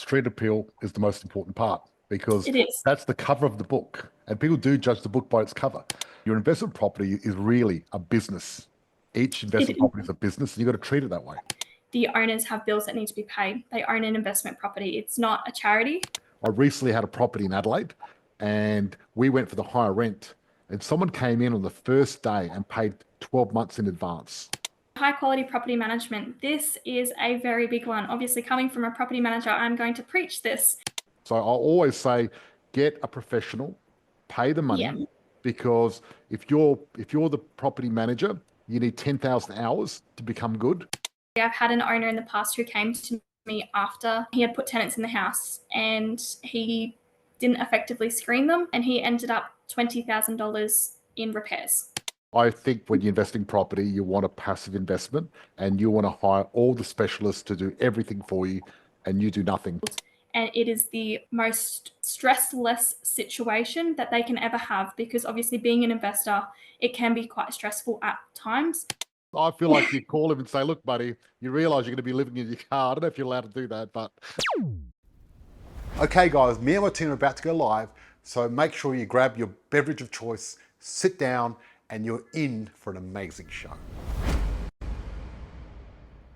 street appeal is the most important part because It is. that's the cover of the book. And people do judge the book by its cover. Your investment property is really a business. Each investment property is a business, and you've got to treat it that way. The owners have bills that need to be paid. They own an investment property. It's not a charity. I recently had a property in Adelaide, and we went for the higher rent. And someone came in on the first day and paid 12 months in advance. High quality property management. This is a very big one. Obviously, coming from a property manager, I'm going to preach this. So I always say, get a professional, pay the money, because if you're the property manager, you need 10,000 hours to become good. I've had an owner in the past who came to me after he had put tenants in the house and he didn't effectively screen them, and he ended up $20,000 in repairs. I think when you invest in property, you want a passive investment and you want to hire all the specialists to do everything for you and you do nothing. And it is the most stressless situation that they can ever have, because obviously being an investor, it can be quite stressful at times. I feel like you call him and say, look, buddy, you realize you're going to be living in your car. I don't know if you're allowed to do that, but... Okay, guys, me and my team are about to go live. So make sure you grab your beverage of choice, sit down, and you're in for an amazing show.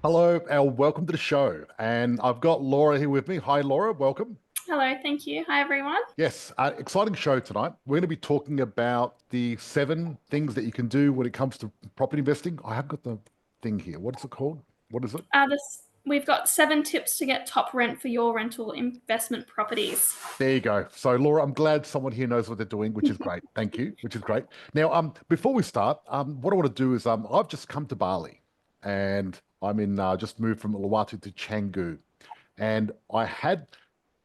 Hello, and welcome to the show. And I've got Lara here with me. Hi, Lara, welcome. Hello, thank you. Hi, everyone. Yes, exciting show tonight. We're going to be talking about the 7 things that you can do when it comes to property investing. I have got the thing here. What is it called? What is it? We've got 7 tips to get top rent for your rental investment properties. There you go. So, Lara, I'm glad someone here knows what they're doing, which is great. Thank you, which is great. Now, before we start, what I want to do is I've just come to Bali, and I'm in just moved from Uluwatu to Canggu, and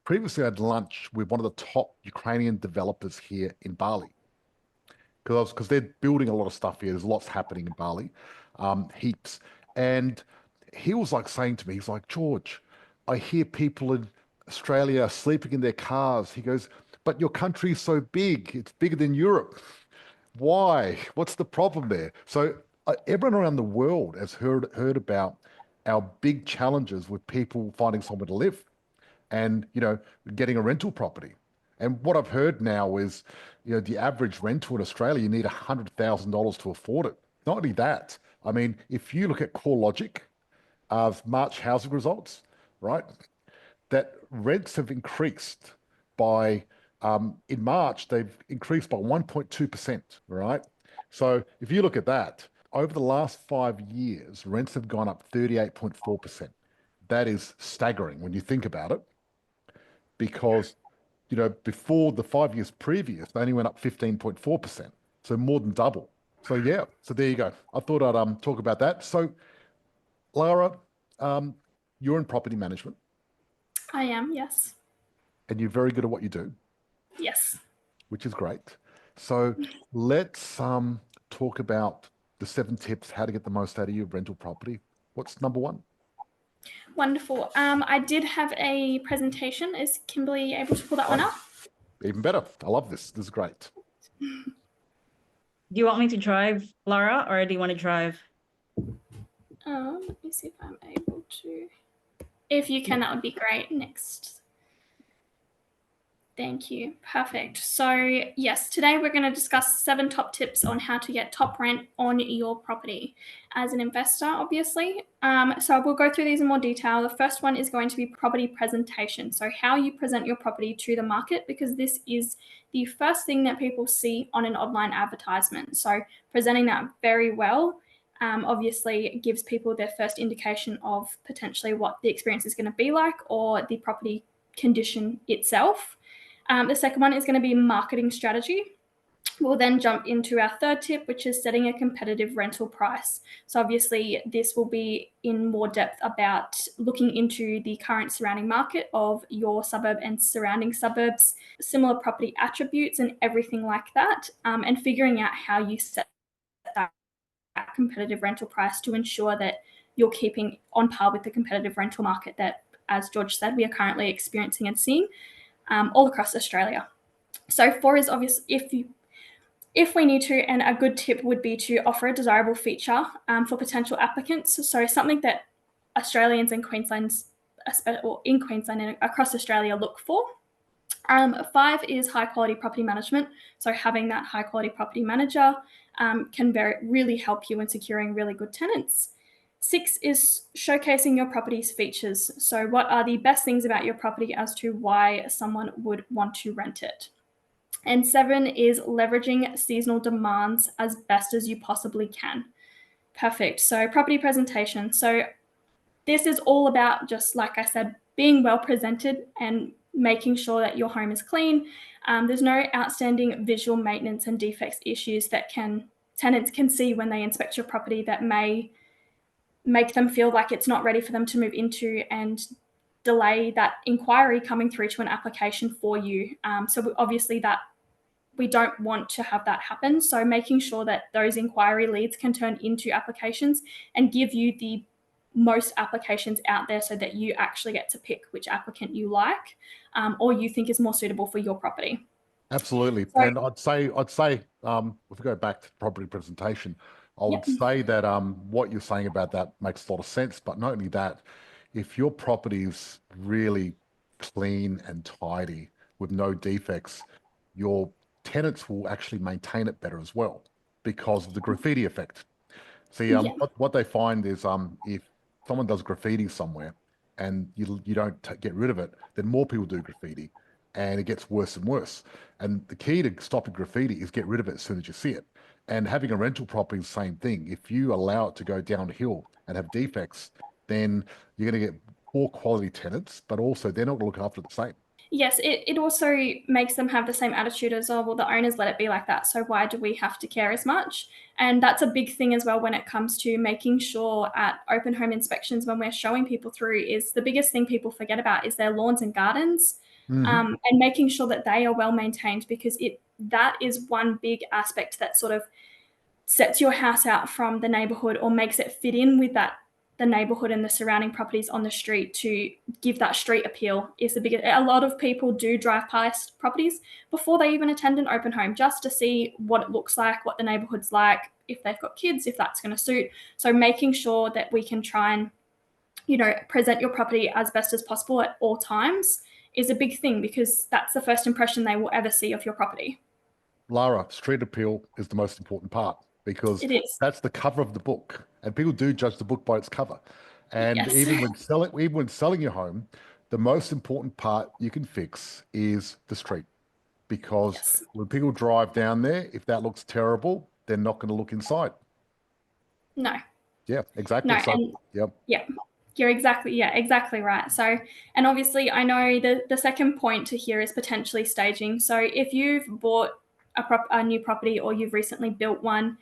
previously had lunch with one of the top Ukrainian developers here in Bali, because they're building a lot of stuff here. There's lots happening in Bali, heaps. And he was like saying to me, he's like, George, I hear people in Australia sleeping in their cars. He goes, but your country is so big. It's bigger than Europe. Why? What's the problem there? So everyone around the world has heard about our big challenges with people finding somewhere to live and, getting a rental property. And what I've heard now is, the average rental in Australia, you need $100,000 to afford it. Not only that, I mean, if you look at CoreLogic of March housing results, right, that rents have increased by, in March, they've increased by 1.2%, right? So if you look at that, over the last 5 years, rents have gone up 38.4%. That is staggering when you think about it, because, before the 5 years previous, they only went up 15.4%. So more than double. So yeah, so there you go. I thought I'd talk about that. So Lara, you're in property management. I am, yes. And you're very good at what you do. Yes. Which is great. So let's talk about the 7 tips how to get the most out of your rental property. What's number 1? Wonderful. I did have a presentation. Is Kimberly able to pull that one up? Even better. I love this. This is great. Do you want me to drive, Lara, or do you want to drive? Let me see if I'm able to. If you can, that would be great. Next. Thank you. Perfect. So yes, today we're going to discuss 7 top tips on how to get top rent on your property as an investor, obviously. So we'll go through these in more detail. The first one is going to be property presentation. So how you present your property to the market, because this is the first thing that people see on an online advertisement. So presenting that very well obviously gives people their first indication of potentially what the experience is going to be like, or the property condition itself. The second one is going to be marketing strategy. We'll then jump into our third tip, which is setting a competitive rental price. So obviously this will be in more depth about looking into the current surrounding market of your suburb and surrounding suburbs, similar property attributes and everything like that, and figuring out how you set that competitive rental price to ensure that you're keeping on par with the competitive rental market that, as George said, we are currently experiencing and seeing all across Australia. So 4 is obvious if we need to, and a good tip would be to offer a desirable feature for potential applicants. So something that Australians and or in Queensland and across Australia, look for. 5 is high quality property management. So having that high quality property manager can really help you in securing really good tenants. 6 is showcasing your property's features. So what are the best things about your property as to why someone would want to rent it? And 7 is leveraging seasonal demands as best as you possibly can. Perfect. So property presentation. So this is all about, just like I said, being well presented and making sure that your home is clean. There's no outstanding visual maintenance and defects issues that tenants can see when they inspect your property that may make them feel like it's not ready for them to move into and delay that inquiry coming through to an application for you. So obviously that we don't want to have that happen. So making sure that those inquiry leads can turn into applications and give you the most applications out there so that you actually get to pick which applicant you like or you think is more suitable for your property. Absolutely. So, and I'd say, if we go back to property presentation, I would say that what you're saying about that makes a lot of sense. But not only that, if your property is really clean and tidy with no defects, your tenants will actually maintain it better as well because of the graffiti effect. See, what they find is if someone does graffiti somewhere and you don't get rid of it, then more people do graffiti and it gets worse and worse. And the key to stopping graffiti is get rid of it as soon as you see it. And having a rental property is the same thing. If you allow it to go downhill and have defects, then you're going to get poor quality tenants, but also they're not going to look after the same. Yes, it also makes them have the same attitude as, oh, well, the owners let it be like that, so why do we have to care as much? And that's a big thing as well when it comes to making sure at open home inspections when we're showing people through is the biggest thing people forget about is their lawns and gardens. And making sure that they are well maintained, because that is one big aspect that sort of sets your house out from the neighborhood or makes it fit in with the neighborhood and the surrounding properties on the street to give that street appeal is the biggest. A lot of people do drive past properties before they even attend an open home just to see what it looks like, what the neighborhood's like, if they've got kids, if that's going to suit. So making sure that we can try and, present your property as best as possible at all times is a big thing, because that's the first impression they will ever see of your property. Lara, street appeal is the most important part because It is. that's the cover of the book, and people do judge the book by its cover. And even when selling your home, the most important part you can fix is the street, because when people drive down there, if that looks terrible, they're not going to look inside. No. Yeah, exactly. No, so, yeah. You're exactly right. So, and obviously I know the second point to here is potentially staging. So if you've bought a new property or you've recently built one,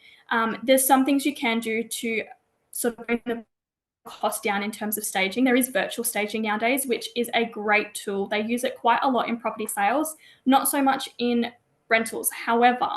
there's some things you can do to sort of bring the cost down in terms of staging. There is virtual staging nowadays, which is a great tool. They use it quite a lot in property sales, not so much in rentals. However,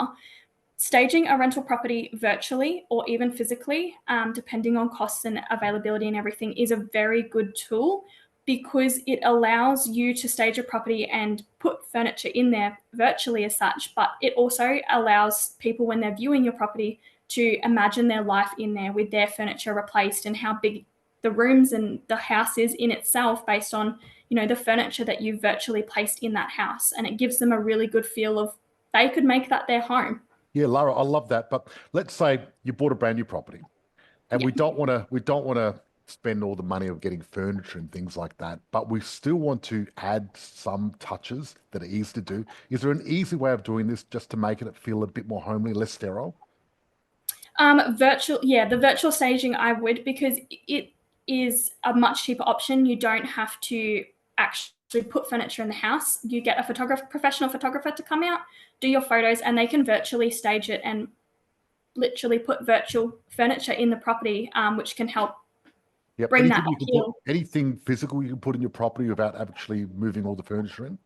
staging a rental property virtually or even physically, depending on costs and availability and everything, is a very good tool because it allows you to stage a property and put furniture in there virtually as such, but it also allows people when they're viewing your property to imagine their life in there with their furniture replaced and how big the rooms and the house is in itself based on, the furniture that you've virtually placed in that house. And it gives them a really good feel of they could make that their home. Yeah, Lara, I love that. But let's say you bought a brand new property, and we don't want to spend all the money of getting furniture and things like that, but we still want to add some touches that are easy to do. Is there an easy way of doing this just to make it feel a bit more homely, less sterile? The virtual staging I would, because it is a much cheaper option. You don't have to actually put furniture in the house. You get a professional photographer to come out, do your photos, and they can virtually stage it and literally put virtual furniture in the property, which can help bring that appeal. Anything physical you can put in your property without actually moving all the furniture in?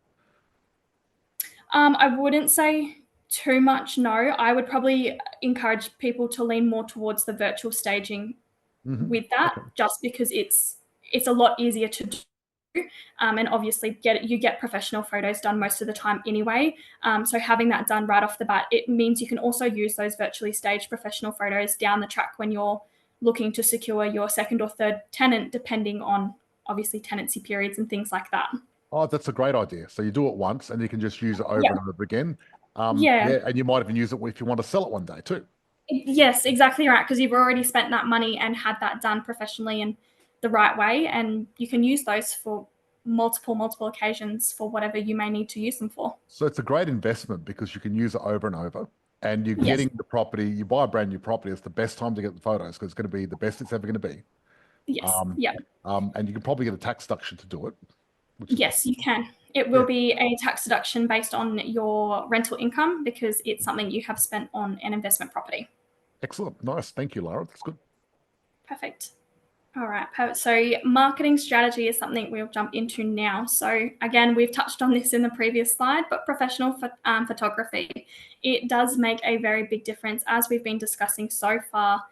I wouldn't say too much, no. I would probably encourage people to lean more towards the virtual staging with that, just because it's a lot easier to do. And obviously you get professional photos done most of the time anyway. So having that done right off the bat, it means you can also use those virtually staged professional photos down the track when you're looking to secure your second or third tenant, depending on obviously tenancy periods and things like that. Oh, that's a great idea. So you do it once and you can just use it over Yeah. and over again. Yeah. And you might even use it if you want to sell it one day too. Yes, exactly right. Because you've already spent that money and had that done professionally and the right way, and you can use those for multiple occasions for whatever you may need to use them for. So it's a great investment because you can use it over and over. And you're Yes. getting the property, you buy a brand new property, it's the best time to get the photos because it's going to be the best it's ever going to be. Yes. And you can probably get a tax deduction to do it. Yes, you can. It will be a tax deduction based on your rental income because it's something you have spent on an investment property. Excellent. Nice. Thank you, Lara. That's good. Perfect. All right. So marketing strategy is something we'll jump into now. So again, we've touched on this in the previous slide, but professional photography, it does make a very big difference as we've been discussing so far.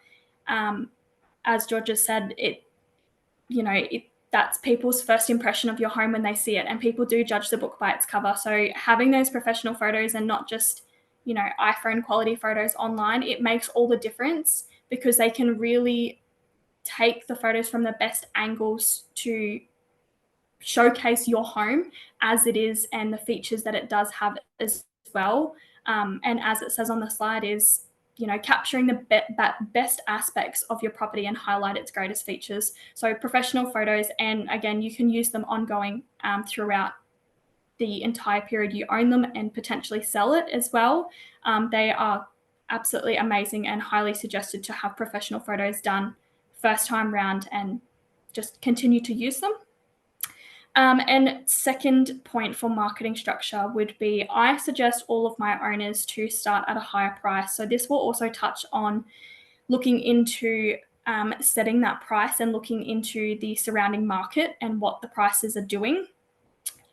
As George has said, that's people's first impression of your home when they see it, and people do judge the book by its cover. So having those professional photos and not just, iPhone quality photos online, it makes all the difference because they can really take the photos from the best angles to showcase your home as it is and the features that it does have as well. And as it says on the slide is, capturing the best aspects of your property and highlight its greatest features. So professional photos, and again, you can use them ongoing throughout the entire period you own them and potentially sell it as well. They are absolutely amazing and highly suggested to have professional photos done first time round and just continue to use them. And second point for marketing structure would be, I suggest all of my owners to start at a higher price. So this will also touch on looking into setting that price and looking into the surrounding market and what the prices are doing.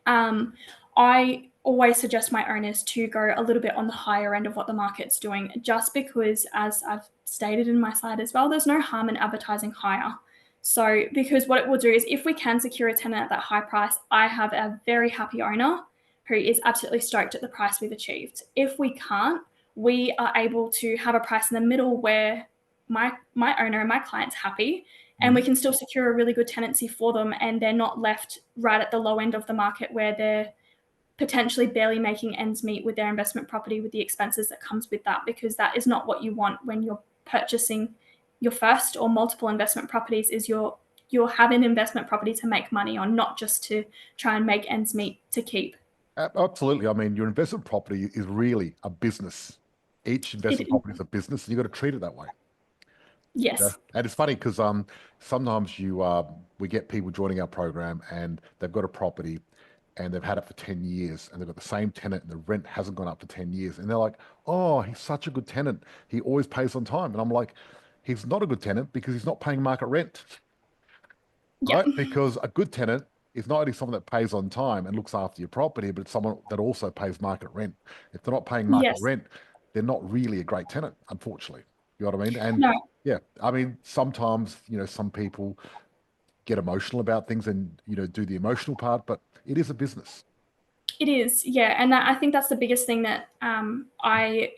I always suggest my owners to go a little bit on the higher end of what the market's doing, just because, as I've stated in my slide as well, there's no harm in advertising higher. So because what it will do is, if we can secure a tenant at that high price, I have a very happy owner who is absolutely stoked at the price we've achieved. If we can't, we are able to have a price in the middle where my owner and my client's happy, and we can still secure a really good tenancy for them, and they're not left right at the low end of the market where they're potentially barely making ends meet with their investment property with the expenses that comes with that, because that is not what you want when you're purchasing your first or multiple investment properties. Is you're having an investment property to make money on, not just to try and make ends meet to keep. Absolutely. I mean, your investment property is really a business. Each investment property is a business, and you've got to treat it that way. Yes. Yeah. And it's funny because sometimes we get people joining our program and they've got a property and they've had it for 10 years and they've got the same tenant and the rent hasn't gone up for 10 years. And they're like, oh, he's such a good tenant. He always pays on time. And I'm like, he's not a good tenant because he's not paying market rent. Yep. Right? Because a good tenant is not only someone that pays on time and looks after your property, but it's someone that also pays market rent. If they're not paying market rent, they're not really a great tenant, unfortunately. You know what I mean? And yeah, I mean, sometimes, some people get emotional about things and, do the emotional part, but it is a business. It is, yeah. And I think that's the biggest thing that I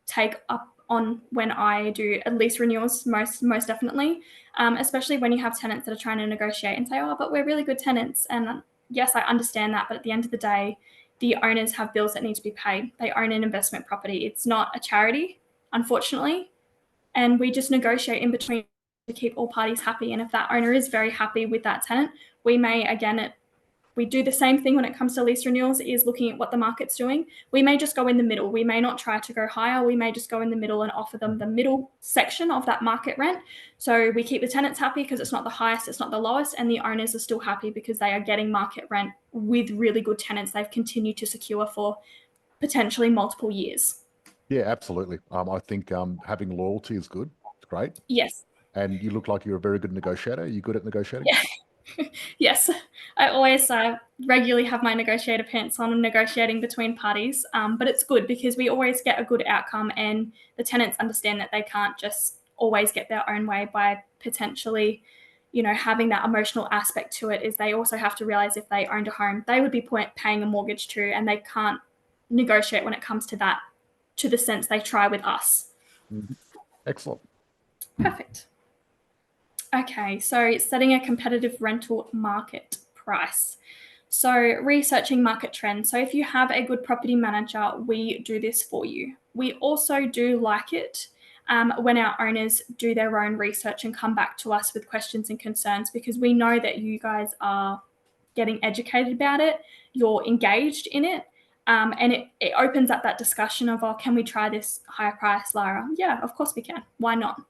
take up on when I do lease renewals, most definitely, especially when you have tenants that are trying to negotiate and say, oh, but we're really good tenants. And yes, I understand that. But at the end of the day, the owners have bills that need to be paid. They own an investment property. It's not a charity, unfortunately. And we just negotiate in between to keep all parties happy. And if that owner is very happy with that tenant, we may, again, we do the same thing when it comes to lease renewals, is looking at what the market's doing. We may just go in the middle. We may not try to go higher. We may just go in the middle and offer them the middle section of that market rent. So we keep the tenants happy because it's not the highest, it's not the lowest, and the owners are still happy because they are getting market rent with really good tenants they've continued to secure for potentially multiple years. Yeah, absolutely. I think having loyalty is good. It's great. Yes. And you look like you're a very good negotiator. Are you good at negotiating? Yeah. Yes. I always regularly have my negotiator pants on and negotiating between parties. But it's good because we always get a good outcome, and the tenants understand that they can't just always get their own way by potentially, having that emotional aspect to it. Is they also have to realize if they owned a home, they would be paying a mortgage too, and they can't negotiate when it comes to that, to the sense they try with us. Excellent. Perfect. Okay, so setting a competitive rental market price. So researching market trends. So if you have a good property manager, we do this for you. We also do like it when our owners do their own research and come back to us with questions and concerns, because we know that you guys are getting educated about it, you're engaged in it, and it opens up that discussion of, oh, can we try this higher price, Lara? Yeah, of course we can. Why not?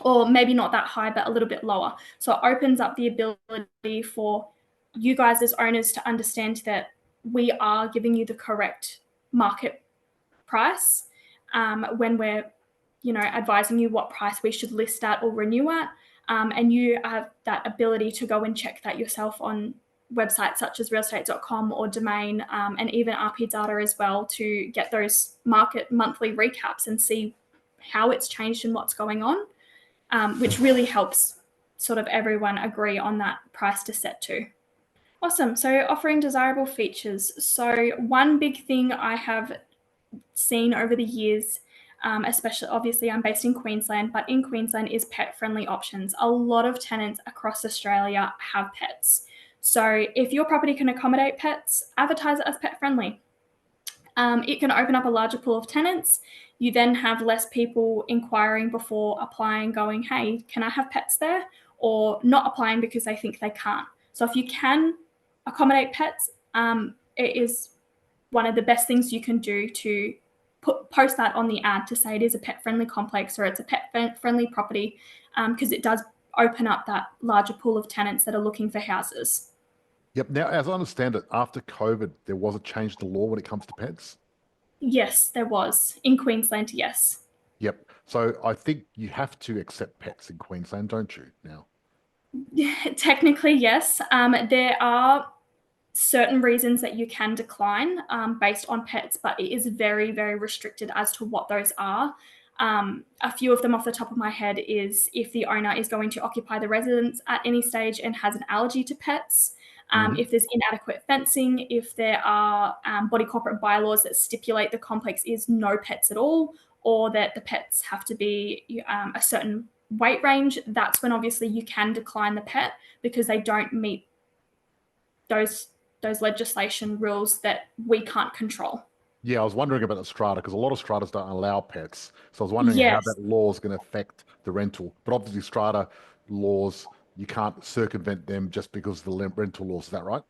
Or maybe not that high, but a little bit lower. So it opens up the ability for you guys as owners to understand that we are giving you the correct market price when we're, advising you what price we should list at or renew at. And you have that ability to go and check that yourself on websites such as realestate.com or Domain, and even RP data as well, to get those market monthly recaps and see how it's changed and what's going on. Which really helps sort of everyone agree on that price to set to. Awesome. So offering desirable features. So one big thing I have seen over the years, especially obviously I'm based in Queensland, but in Queensland is pet-friendly options. A lot of tenants across Australia have pets. So if your property can accommodate pets, advertise it as pet-friendly. It can open up a larger pool of tenants. You then have less people inquiring before applying, going, hey, can I have pets there? Or not applying because they think they can't. So if you can accommodate pets, it is one of the best things you can do to post that on the ad to say it is a pet-friendly complex or it's a pet-friendly property, because it does open up that larger pool of tenants that are looking for houses. Yep. Now, as I understand it, after COVID, there was a change to law when it comes to pets. Yes, there was. In Queensland, yes. Yep. So I think you have to accept pets in Queensland, don't you, now? Technically, yes. There are certain reasons that you can decline based on pets, but it is very, very restricted as to what those are. A few of them off the top of my head is if the owner is going to occupy the residence at any stage and has an allergy to pets, if there's inadequate fencing, if there are body corporate bylaws that stipulate the complex is no pets at all, or that the pets have to be a certain weight range, that's when obviously you can decline the pet because they don't meet those legislation rules that we can't control. Yeah, I was wondering about the strata because a lot of stratas don't allow pets. So I was wondering how Yes. that law is going to affect the rental. But obviously, strata laws, you can't circumvent them just because of the rental laws. Is that right?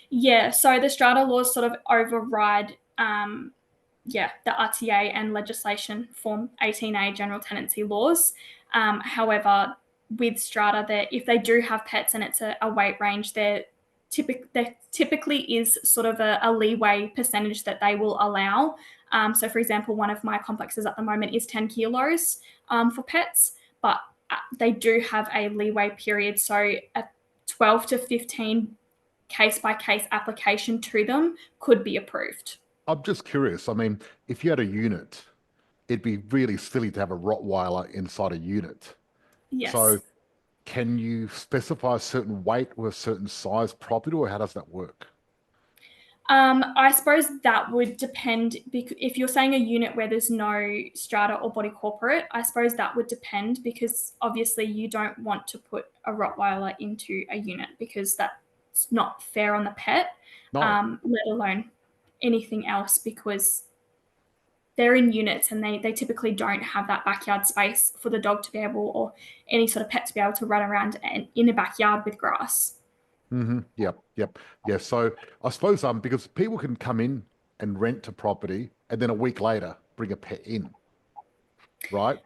Yeah. So the strata laws sort of override, the RTA and legislation Form 18A general tenancy laws. However, with strata, that if they do have pets and it's a weight range, there typically is sort of a leeway percentage that they will allow. So, for example, one of my complexes at the moment is 10 kilos for pets, but they do have a leeway period. So a 12 to 15 case-by-case application to them could be approved. I'm just curious. I mean, if you had a unit, it'd be really silly to have a Rottweiler inside a unit. Yes. So can you specify a certain weight or a certain size property, or how does that work? I suppose that would depend. If you're saying a unit where there's no strata or body corporate, I suppose that would depend, because obviously you don't want to put a Rottweiler into a unit because that's not fair on the pet, No. let alone anything else, because they're in units and they typically don't have that backyard space for the dog to be able, or any sort of pet to be able to run around in a backyard with grass. Yep. Yeah. So I suppose because people can come in and rent a property and then a week later bring a pet in, right?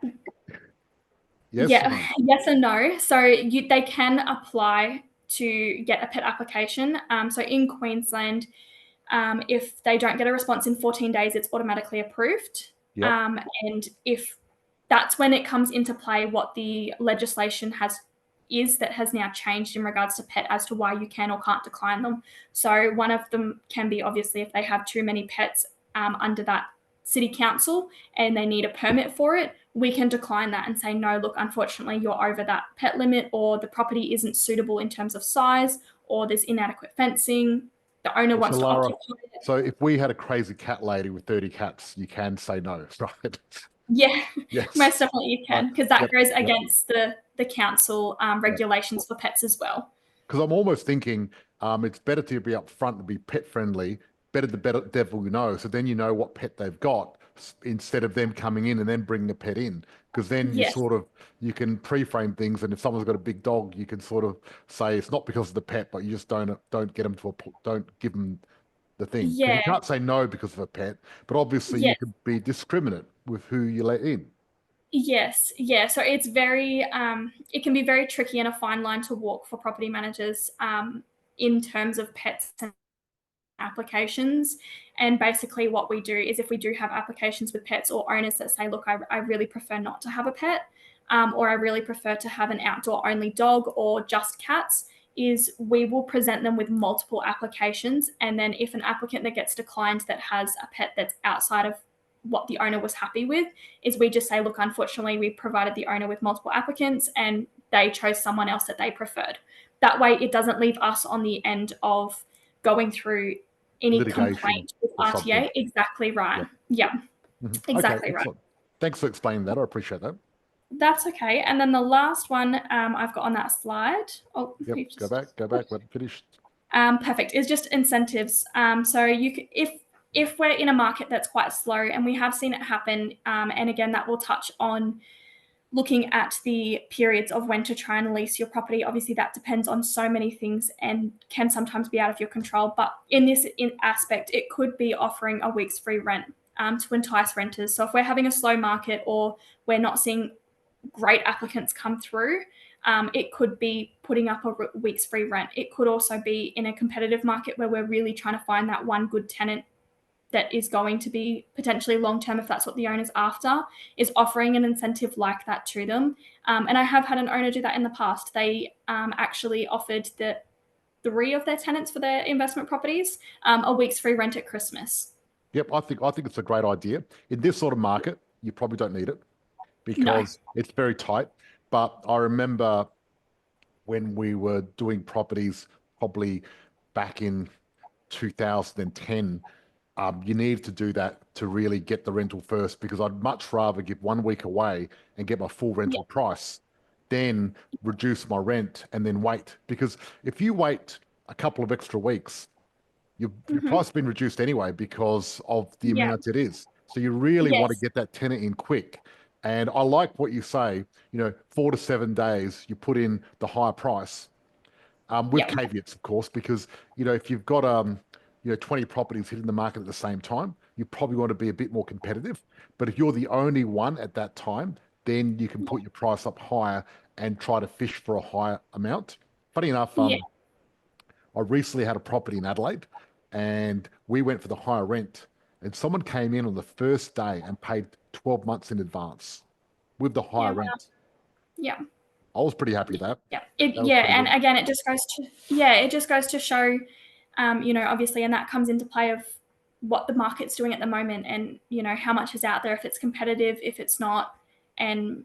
Yes. Yeah, yes and no. So they can apply to get a pet application. So in Queensland, if they don't get a response in 14 days, it's automatically approved. Yep. And if that's when it comes into play, what the legislation has now changed in regards to pet as to why you can or can't decline them. So one of them can be obviously if they have too many pets under that city council and they need a permit for it, we can decline that and say, no, look, unfortunately, you're over that pet limit, or the property isn't suitable in terms of size, or there's inadequate fencing. The owner wants to Lara, occupy it. so if we had a crazy cat lady with 30 cats, you can say no, right? Yeah, Yes. most definitely you can, because that goes against the the council regulations for pets as well. Because I'm almost thinking it's better to be upfront and be pet friendly. Better the better devil you know. So then you know what pet they've got instead of them coming in and then bringing a pet in. Because then Yes. you can pre-frame things, and if someone's got a big dog, you can sort of say it's not because of the pet, but you just don't get them don't give them the thing. 'Cause Yeah. you can't say no because of a pet, but obviously you Yes. can be discriminate with who you let in. Yes, yeah. So it's very, it can be very tricky and a fine line to walk for property managers in terms of pets and applications. And basically, what we do is if we do have applications with pets or owners that say, look, I really prefer not to have a pet, or I really prefer to have an outdoor only dog or just cats, is we will present them with multiple applications. And then if an applicant that gets declined that has a pet that's outside of what the owner was happy with, is we just say, look, unfortunately, we provided the owner with multiple applicants and they chose someone else that they preferred. That way, it doesn't leave us on the end of going through any Litigation complaint with or RTA. something. Exactly right. Yep. Yeah, Okay, exactly right. excellent. Thanks for explaining that. I appreciate that. That's okay. And then the last one I've got on that slide. Oh, Yep. we've Go just- back. Let it finish. Perfect. Is just incentives. So if we're in a market that's quite slow, and we have seen it happen, and again that will touch on looking at the periods of when to try and lease your property. Obviously, that depends on so many things and can sometimes be out of your control. But in this aspect, it could be offering a week's free rent to entice renters. So if we're having a slow market or we're not seeing great applicants come through, it could be putting up a week's free rent. It could also be in a competitive market where we're really trying to find that one good tenant that is going to be potentially long-term, if that's what the owner's after, is offering an incentive like that to them. And I have had an owner do that in the past. They actually offered the 3 of their tenants for their investment properties a week's free rent at Christmas. Yep, I think it's a great idea. In this sort of market, you probably don't need it because it's very tight. But I remember when we were doing properties, probably back in 2010, you need to do that to really get the rental first, because I'd much rather give 1 week away and get my full rental price than reduce my rent and then wait. Because if you wait a couple of extra weeks, your price has been reduced anyway because of the amount it is. So you really want to get that tenant in quick. And I like what you say, 4 to 7 days, you put in the higher price, with caveats, of course, because, if you've got, 20 properties hitting the market at the same time, you probably want to be a bit more competitive. But if you're the only one at that time, then you can put your price up higher and try to fish for a higher amount. Funny enough, I recently had a property in Adelaide and we went for the higher rent, and someone came in on the first day and paid 12 months in advance with the higher rent. Yeah. I was pretty happy with that. Yeah. And again, it just goes to show, obviously, and that comes into play of what the market's doing at the moment, and how much is out there, if it's competitive, if it's not, and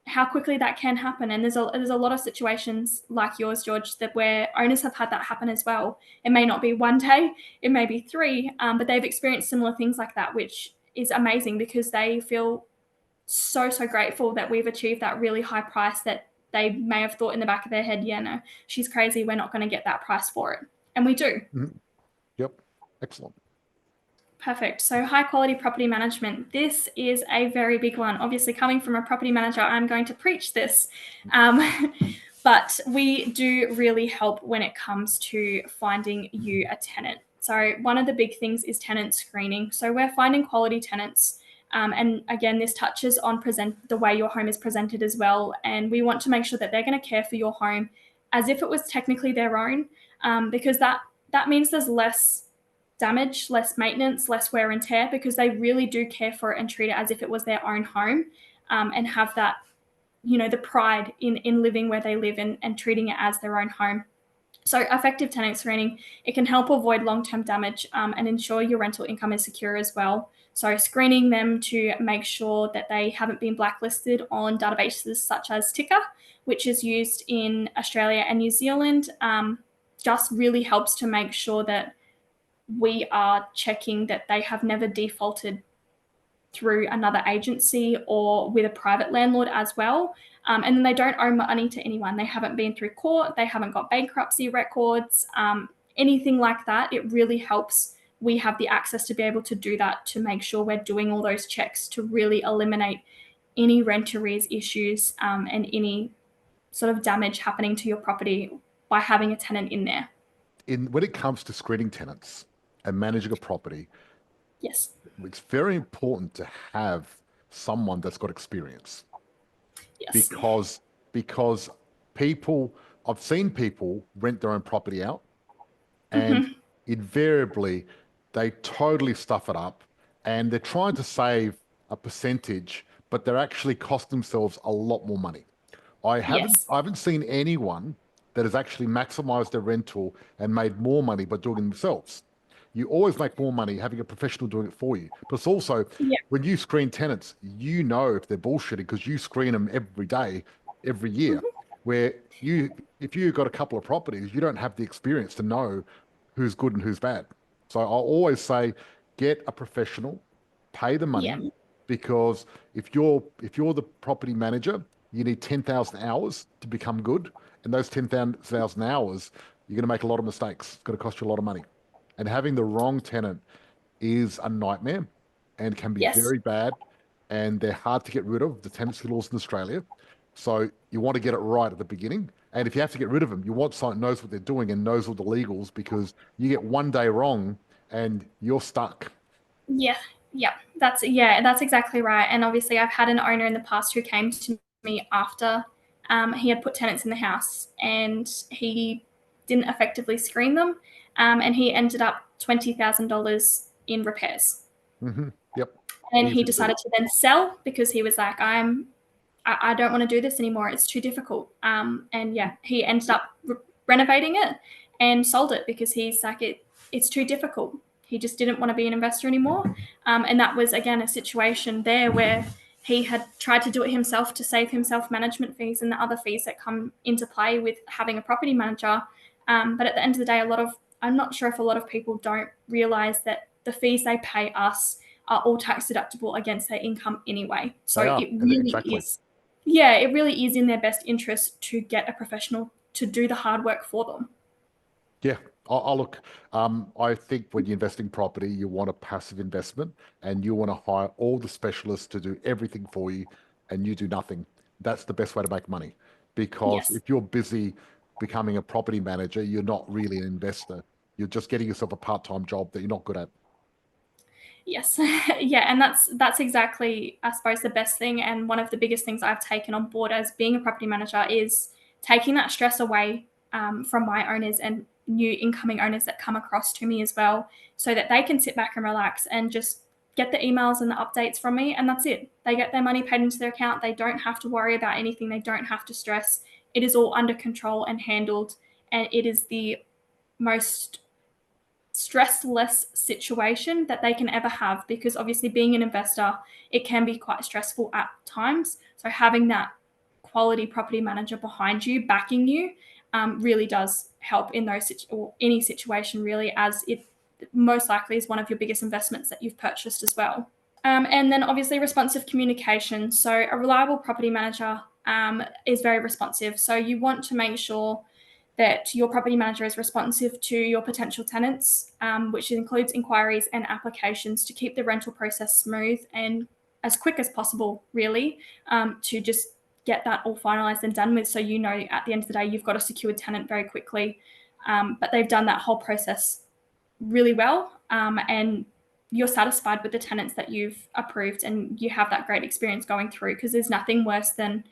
how quickly that can happen. And there's a lot of situations like yours, George, that where owners have had that happen as well. It may not be 1 day, it may be 3, but they've experienced similar things like that, which is amazing because they feel so grateful that we've achieved that really high price that they may have thought in the back of their head, no, she's crazy, we're not going to get that price for it. And we do. Yep. Excellent. Perfect. So high quality property management. This is a very big one. Obviously, coming from a property manager, I'm going to preach this. But we do really help when it comes to finding you a tenant. So one of the big things is tenant screening. So we're finding quality tenants. And again, this touches on the way your home is presented as well. And we want to make sure that they're going to care for your home as if it was technically their own, because that means there's less damage, less maintenance, less wear and tear, because they really do care for it and treat it as if it was their own home, and have that, the pride in living where they live and treating it as their own home. So effective tenant screening, it can help avoid long-term damage and ensure your rental income is secure as well. So screening them to make sure that they haven't been blacklisted on databases such as Ticker, which is used in Australia and New Zealand, just really helps to make sure that we are checking that they have never defaulted through another agency or with a private landlord as well. And then they don't owe money to anyone. They haven't been through court. They haven't got bankruptcy records, anything like that. It really helps. We have the access to be able to do that, to make sure we're doing all those checks to really eliminate any rent arrears issues and any sort of damage happening to your property by having a tenant in there. When it comes to screening tenants and managing a property, Yes. it's very important to have someone that's got experience. Yes. Because I've seen people rent their own property out, and invariably they totally stuff it up, and they're trying to save a percentage, but they're actually cost themselves a lot more money. I haven't seen anyone that has actually maximized their rental and made more money by doing it themselves. You always make more money having a professional doing it for you. But it's also, when you screen tenants, you know if they're bullshitting because you screen them every day, every year. Where if you've got a couple of properties, you don't have the experience to know who's good and who's bad. So I'll always say, get a professional, pay the money, because if you're the property manager, you need 10,000 hours to become good. And those 10,000 hours, you're going to make a lot of mistakes. It's going to cost you a lot of money. And having the wrong tenant is a nightmare and can be very bad. And they're hard to get rid of, the tenancy laws in Australia. So you want to get it right at the beginning. And if you have to get rid of them, you want someone that knows what they're doing and knows all the legals, because you get one day wrong and you're stuck. That's exactly right. And obviously I've had an owner in the past who came to me after he had put tenants in the house, and he didn't effectively screen them, and he ended up $20,000 in repairs. Yep. And he decided to then sell because he was like, I don't want to do this anymore. It's too difficult. And he ended up renovating it and sold it because he's like, it's too difficult. He just didn't want to be an investor anymore. And that was, again, a situation there where he had tried to do it himself to save himself management fees and the other fees that come into play with having a property manager. But at the end of the day, I'm not sure if a lot of people don't realize that the fees they pay us are all tax deductible against their income anyway. So it really is. Yeah, it really is in their best interest to get a professional to do the hard work for them. Yeah. I think when you invest in property, you want a passive investment, and you want to hire all the specialists to do everything for you, and you do nothing. That's the best way to make money, because if you're busy becoming a property manager, you're not really an investor. You're just getting yourself a part-time job that you're not good at. Yes. And that's exactly, I suppose, the best thing. And one of the biggest things I've taken on board as being a property manager is taking that stress away from my owners and new incoming owners that come across to me as well, so that they can sit back and relax and just get the emails and the updates from me, and that's it. They get their money paid into their account. They don't have to worry about anything. They don't have to stress. It is all under control and handled, and it is the most stressless situation that they can ever have, because obviously being an investor, it can be quite stressful at times. So having that quality property manager behind you, backing you, really does help in those or any situation, really, as it most likely is one of your biggest investments that you've purchased as well. And then obviously responsive communication. So a reliable property manager is very responsive. So you want to make sure that your property manager is responsive to your potential tenants, which includes inquiries and applications, to keep the rental process smooth and as quick as possible, really, to just get that all finalized and done with. So you know at the end of the day, you've got a secured tenant very quickly, but they've done that whole process really well, and you're satisfied with the tenants that you've approved, and you have that great experience going through, because there's nothing worse than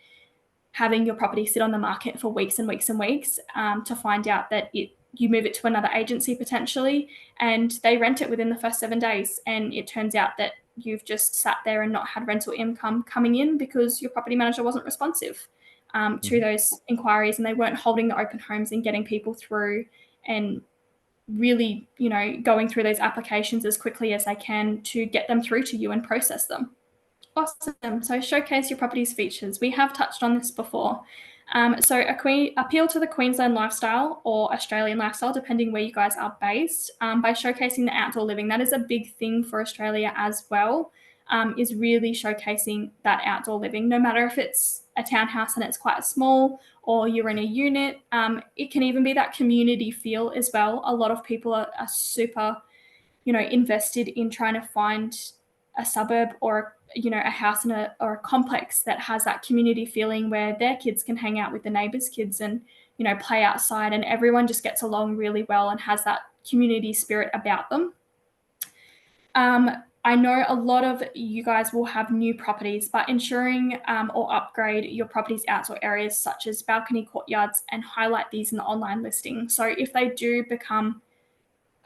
having your property sit on the market for weeks and weeks and weeks, to find out that you move it to another agency potentially, and they rent it within the first 7 days, and it turns out that you've just sat there and not had rental income coming in because your property manager wasn't responsive to those inquiries, and they weren't holding the open homes and getting people through and really, going through those applications as quickly as they can to get them through to you and process them. Awesome. So showcase your property's features. We have touched on this before. So appeal to the Queensland lifestyle or Australian lifestyle, depending where you guys are based, by showcasing the outdoor living. That is a big thing for Australia as well. is really showcasing that outdoor living. No matter if it's a townhouse and it's quite small or you're in a unit, it can even be that community feel as well. A lot of people are super, invested in trying to find a suburb or a house or a complex that has that community feeling where their kids can hang out with the neighbors' kids and play outside, and everyone just gets along really well and has that community spirit about them. I know a lot of you guys will have new properties, but ensuring or upgrade your property's outdoor areas such as balcony courtyards and highlight these in the online listing. So if they do become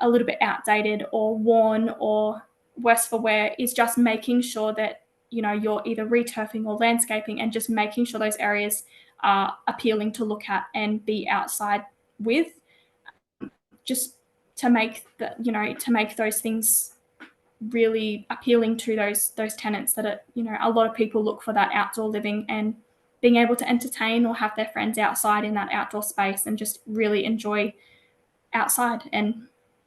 a little bit outdated or worn or worse for wear, is just making sure that you're either returfing or landscaping and just making sure those areas are appealing to look at and be outside with, just to make those things really appealing to those tenants that are, a lot of people look for that outdoor living and being able to entertain or have their friends outside in that outdoor space and just really enjoy outside and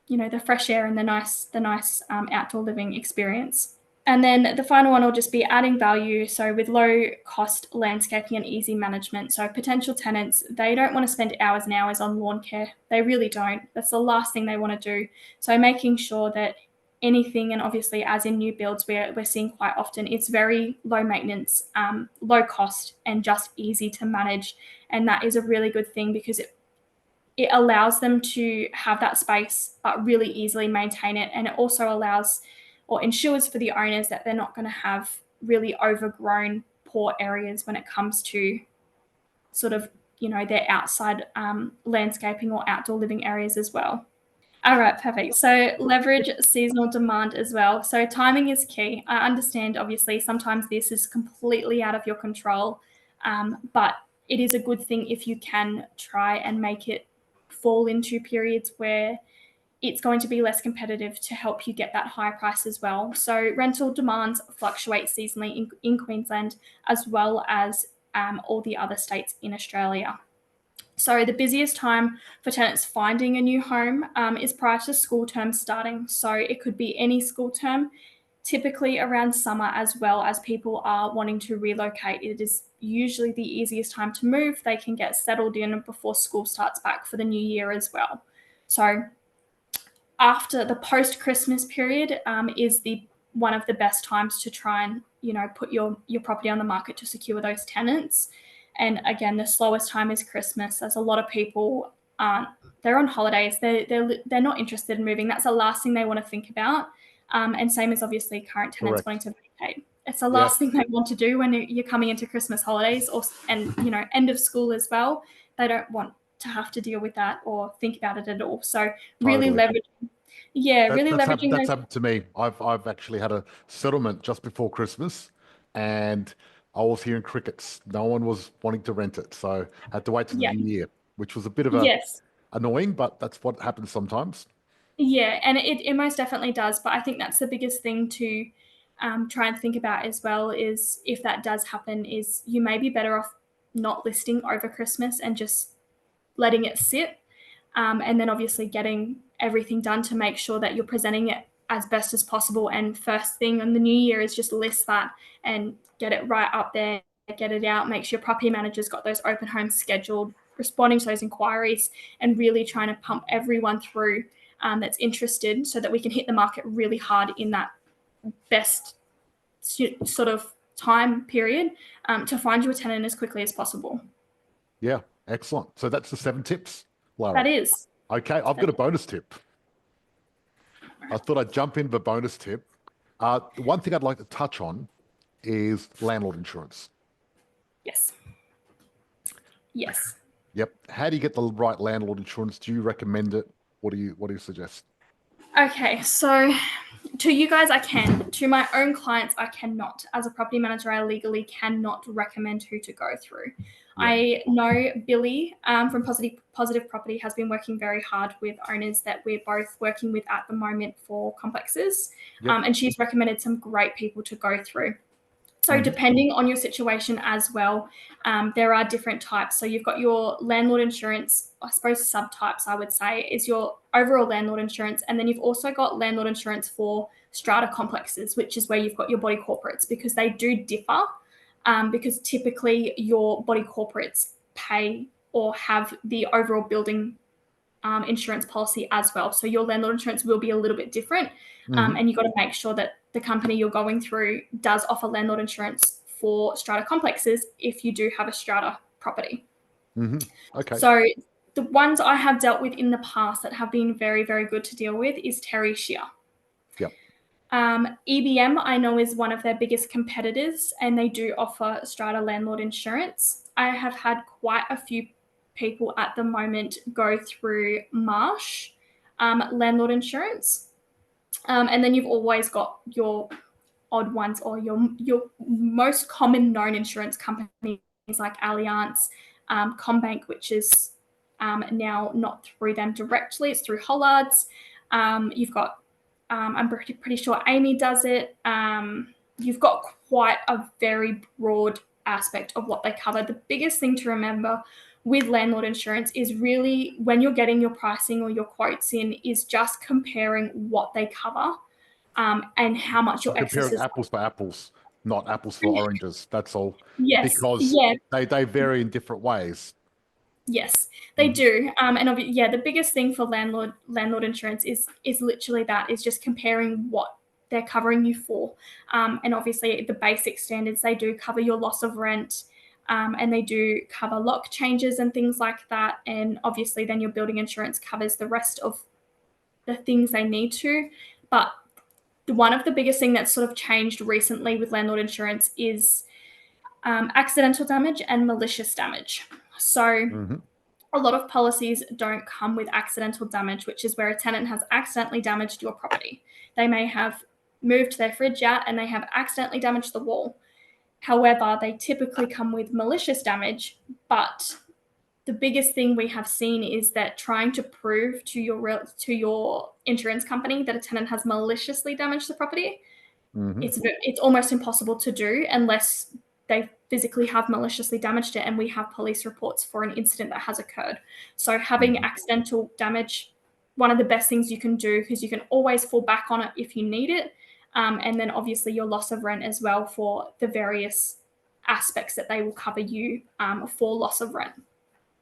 the fresh air and the nice outdoor living experience. And then the final one will just be adding value. So with low cost landscaping and easy management. So potential tenants, they don't want to spend hours and hours on lawn care. They really don't. That's the last thing they want to do. So making sure that anything, and obviously as in new builds we're seeing quite often, it's very low maintenance, low cost, and just easy to manage. And that is a really good thing because it allows them to have that space but really easily maintain it. And it also allows or ensures for the owners that they're not going to have really overgrown poor areas when it comes to sort of their outside landscaping or outdoor living areas as well. All right, perfect. So leverage seasonal demand as well. So timing is key. I understand, obviously, sometimes this is completely out of your control, but it is a good thing if you can try and make it fall into periods where it's going to be less competitive to help you get that higher price as well. So rental demands fluctuate seasonally in Queensland as well as all the other states in Australia. So the busiest time for tenants finding a new home is prior to school term starting. So it could be any school term, typically around summer, as well as people are wanting to relocate. It is usually the easiest time to move. They can get settled in before school starts back for the new year as well. So after the post-Christmas period is one of the best times to try and put your property on the market to secure those tenants. And again, the slowest time is Christmas, as a lot of people they're on holidays. They're not interested in moving. That's the last thing they want to think about. And same as obviously current tenants wanting to vacate. It's the last thing they want to do when you're coming into Christmas holidays and end of school as well. They don't want to have to deal with that or think about it at all. So really leveraging. Yeah, really leveraging. That's happened to me. I've actually had a settlement just before Christmas, and I was hearing crickets. No one was wanting to rent it, so I had to wait till the new year, which was a bit of annoying, but that's what happens sometimes. Yeah, and it most definitely does. But I think that's the biggest thing to try and think about as well, is if that does happen, is you may be better off not listing over Christmas and just letting it sit. And then obviously getting everything done to make sure that you're presenting it as best as possible. And first thing on the new year is just list that and get it right up there, get it out, make sure your property manager's got those open homes scheduled, responding to those inquiries, and really trying to pump everyone through that's interested so that we can hit the market really hard in that best sort of time period to find you a tenant as quickly as possible. Yeah, excellent. So that's the 7 tips, Lara. That is. Okay, I've got a bonus tip. I thought I'd jump in with a bonus tip. One thing I'd like to touch on is landlord insurance. Yes. Yes. Yep. How do you get the right landlord insurance? Do you recommend it? What do you suggest? Okay, so to you guys, I can. To my own clients, I cannot. As a property manager, I legally cannot recommend who to go through. Yeah. I know Billy from Positive Property has been working very hard with owners that we're both working with at the moment for complexes, and she's recommended some great people to go through. So depending on your situation as well, there are different types. So you've got your landlord insurance, I suppose subtypes I would say, is your overall landlord insurance. And then you've also got landlord insurance for strata complexes, which is where you've got your body corporates, because they do differ, because typically your body corporates pay or have the overall building insurance policy as well. So your landlord insurance will be a little bit different. And you've got to make sure that the company you're going through does offer landlord insurance for strata complexes if you do have a strata property. Okay. So the ones I have dealt with in the past that have been very, very good to deal with is Terry Shear. Yep. EBM, I know, is one of their biggest competitors, and they do offer strata landlord insurance. I have had quite a few people at the moment go through Marsh landlord insurance. And then you've always got your odd ones, or your most common known insurance companies like Allianz, Combank, which is now not through them directly, it's through Hollards. You've got, I'm pretty sure Amy does it. You've got quite a very broad aspect of what they cover. The biggest thing to remember with landlord insurance is really, when you're getting your pricing or your quotes in, is just comparing what they cover and how much your excess Comparing is. apples for apples, not apples for oranges. That's all. Yes. Because Yeah. they vary in different ways. Yes, they do. And the biggest thing for landlord insurance is literally that, is just comparing what they're covering you for. And obviously the basic standards, they do cover your loss of rent, and they do cover lock changes and things like that. And obviously then your building insurance covers the rest of the things they need to. But one of the biggest thing that's sort of changed recently with landlord insurance is accidental damage and malicious damage. So a lot of policies don't come with accidental damage, which is where a tenant has accidentally damaged your property. They may have moved their fridge out and they have accidentally damaged the wall. However, they typically come with malicious damage, but the biggest thing we have seen is that trying to prove to your insurance company that a tenant has maliciously damaged the property, it's almost impossible to do unless they physically have maliciously damaged it and we have police reports for an incident that has occurred. So having accidental damage, one of the best things you can do, because you can always fall back on it if you need it. And then obviously your loss of rent as well, for the various aspects that they will cover you for loss of rent.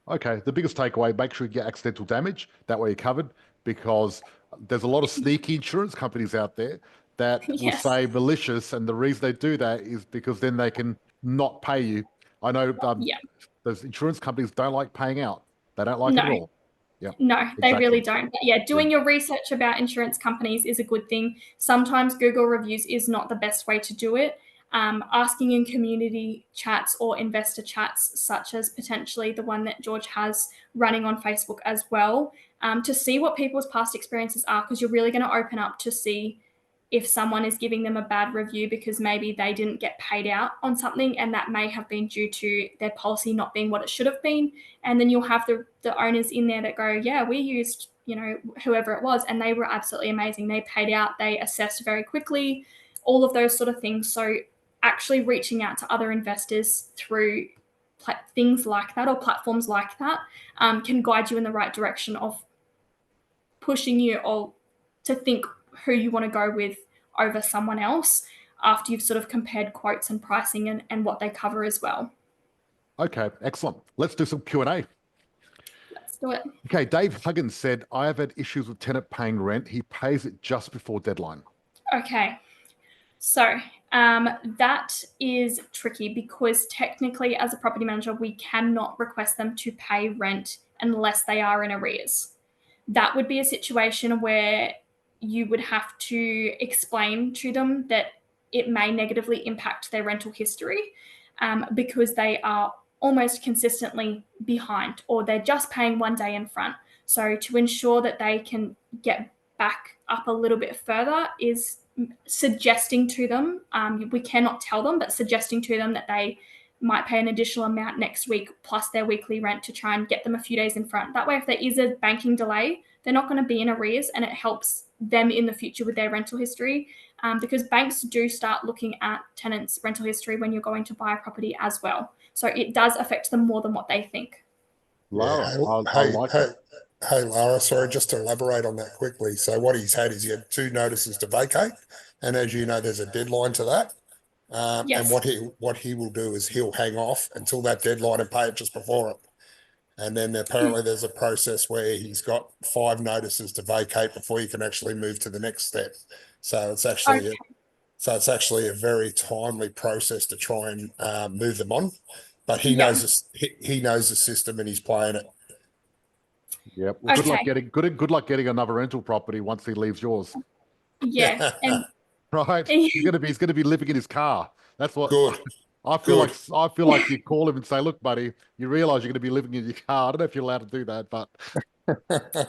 Okay, the biggest takeaway, make sure you get accidental damage. That way you're covered, because there's a lot of sneaky insurance companies out there that will Yes. say malicious, and the reason they do that is because then they can not pay you. I know those insurance companies don't like paying out. They don't like it at all. Yeah. No, they exactly. really don't. But yeah, doing your research about insurance companies is a good thing. Sometimes Google reviews is not the best way to do it. Asking in community chats or investor chats, such as potentially the one that George has running on Facebook as well, to see what people's past experiences are, because you're really going to open up to see if someone is giving them a bad review because maybe they didn't get paid out on something, and that may have been due to their policy not being what it should have been. And then you'll have the owners in there that go, yeah, we used, whoever it was, and they were absolutely amazing. They paid out, they assessed very quickly, all of those sort of things. So actually reaching out to other investors through things like that or platforms like that can guide you in the right direction of pushing you or to think who you want to go with over someone else after you've sort of compared quotes and pricing and what they cover as well. Okay, excellent. Let's do some Q&A. Let's do it. Okay, Dave Huggins said, I have had issues with tenant paying rent. He pays it just before deadline. Okay, so that is tricky, because technically as a property manager, we cannot request them to pay rent unless they are in arrears. That would be a situation where you would have to explain to them that it may negatively impact their rental history because they are almost consistently behind, or they're just paying one day in front. So to ensure that they can get back up a little bit further is suggesting to them, we cannot tell them, but suggesting to them that they might pay an additional amount next week plus their weekly rent to try and get them a few days in front. That way, if there is a banking delay, they're not going to be in arrears, and it helps them in the future with their rental history, because banks do start looking at tenants' rental history when you're going to buy a property as well. So it does affect them more than what they think. Lara, Yeah. I like that. Hey, Lara, sorry, just to elaborate on that quickly. So what he's had is he had 2 notices to vacate, and as you know, there's a deadline to that. Yes. And what he will do is he'll hang off until that deadline and pay it just before it. And then apparently there's a process where he's got 5 notices to vacate before you can actually move to the next step. So it's actually a very timely process to try and move them on. But he knows this, he knows the system and he's playing it. Yep. Well, Okay. good luck getting another rental property once he leaves yours. Yeah. And Right. He's gonna be living in his car. That's what. Good. I feel like you call him and say, "Look, buddy, you realize you're going to be living in your car." I don't know if you're allowed to do that, but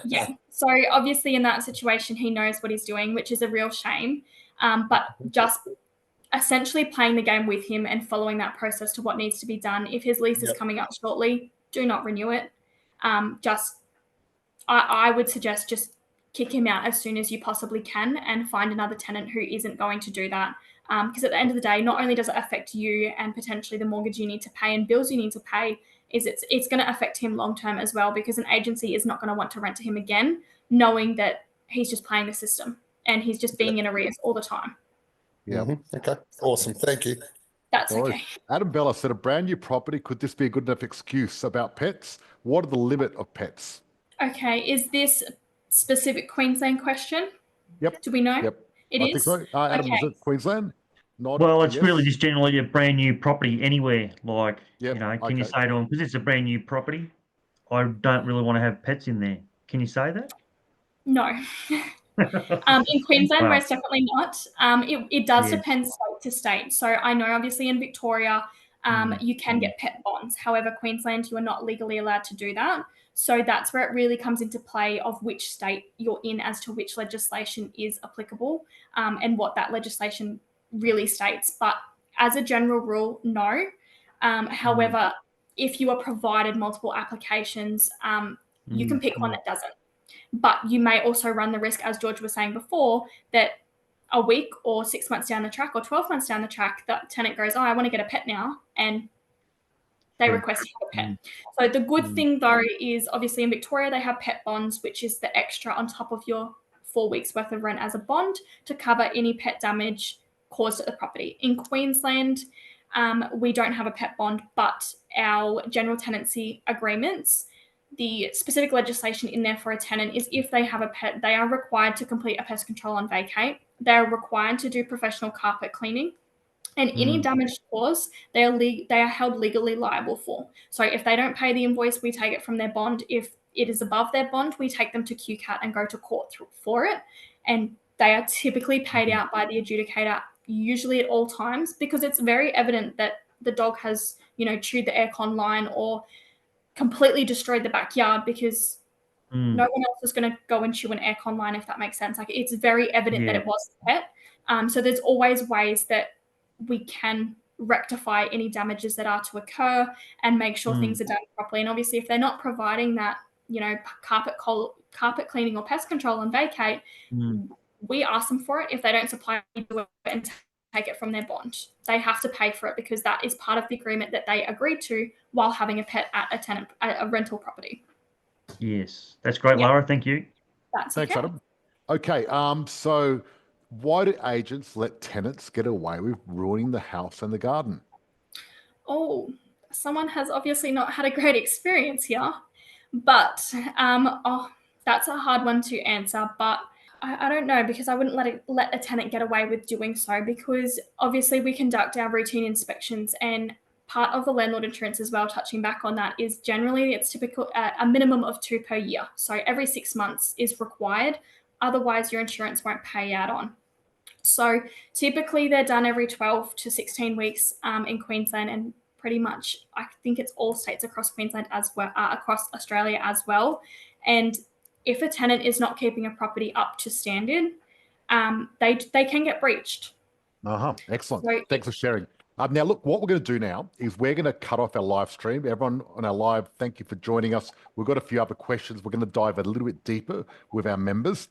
yeah. So obviously, in that situation, he knows what he's doing, which is a real shame. But just essentially playing the game with him and following that process to what needs to be done. If his lease is coming up shortly, do not renew it. I would suggest just kick him out as soon as you possibly can and find another tenant who isn't going to do that. Because at the end of the day, not only does it affect you and potentially the mortgage you need to pay and bills you need to pay, it's going to affect him long term as well, because an agency is not going to want to rent to him again, knowing that he's just playing the system and he's just being in arrears all the time. yeah. Okay. Awesome. Thank you. That's No worries. okay. Adam Bella said, a brand new property. Could this be a good enough excuse about pets? What are the limit of pets? Okay. Is this a specific Queensland question? Yep. Do we know? Yep. It I is? think so. Adam, was Okay. it Queensland? Not. Well, it's yes. really just generally a brand new property anywhere. Like, Yep, can you okay. say to them, because it's a brand new property, I don't really want to have pets in there. Can you say that? No. In Queensland, Wow. most definitely not. It does Yes. depend state to state. So I know obviously in Victoria, you can get pet bonds. However, Queensland, you are not legally allowed to do that. So that's where it really comes into play of which state you're in as to which legislation is applicable, and what that legislation really states. But as a general rule, no. However, if you are provided multiple applications, you can pick one that doesn't. But you may also run the risk, as George was saying before, that a week or 6 months down the track or 12 months down the track, the tenant goes, "Oh, I want to get a pet now," and they request to have a pet. So the good thing, though, is obviously in Victoria, they have pet bonds, which is the extra on top of your 4 weeks worth of rent as a bond to cover any pet damage caused at the property. In Queensland, we don't have a pet bond, but our general tenancy agreements, the specific legislation in there for a tenant is if they have a pet, they are required to complete a pest control and vacate. They're required to do professional carpet cleaning. And any damage caused, they are held legally liable for. So if they don't pay the invoice, we take it from their bond. If it is above their bond, we take them to QCAT and go to court for it. And they are typically paid out by the adjudicator, usually at all times, because it's very evident that the dog has, chewed the aircon line or completely destroyed the backyard, because no one else is going to go and chew an aircon line, if that makes sense. Like, it's very evident that it was a pet. So there's always ways that we can rectify any damages that are to occur and make sure things are done properly. And obviously, if they're not providing that, carpet cleaning or pest control and vacate, we ask them for it. If they don't supply it and take it from their bond, they have to pay for it, because that is part of the agreement that they agreed to while having a pet at a rental property. Yes, that's great, Lara. Thank you. Thanks, Thanks, Adam. Okay. So why do agents let tenants get away with ruining the house and the garden? Oh, someone has obviously not had a great experience here, but that's a hard one to answer. But I don't know, because I wouldn't let a tenant get away with doing so, because obviously we conduct our routine inspections, and part of the landlord insurance as well, touching back on that, is generally it's typical a minimum of 2 per year. So every 6 months is required. Otherwise, your insurance won't pay out on. So typically they're done every 12 to 16 weeks in Queensland, and pretty much I think it's all states across Queensland as well, across Australia as well. And if a tenant is not keeping a property up to standard, they can get breached. Excellent. So, Thanks for sharing. Now, look, what we're going to do now is we're going to cut off our live stream. Everyone on our live, thank you for joining us. We've got a few other questions. We're going to dive a little bit deeper with our members.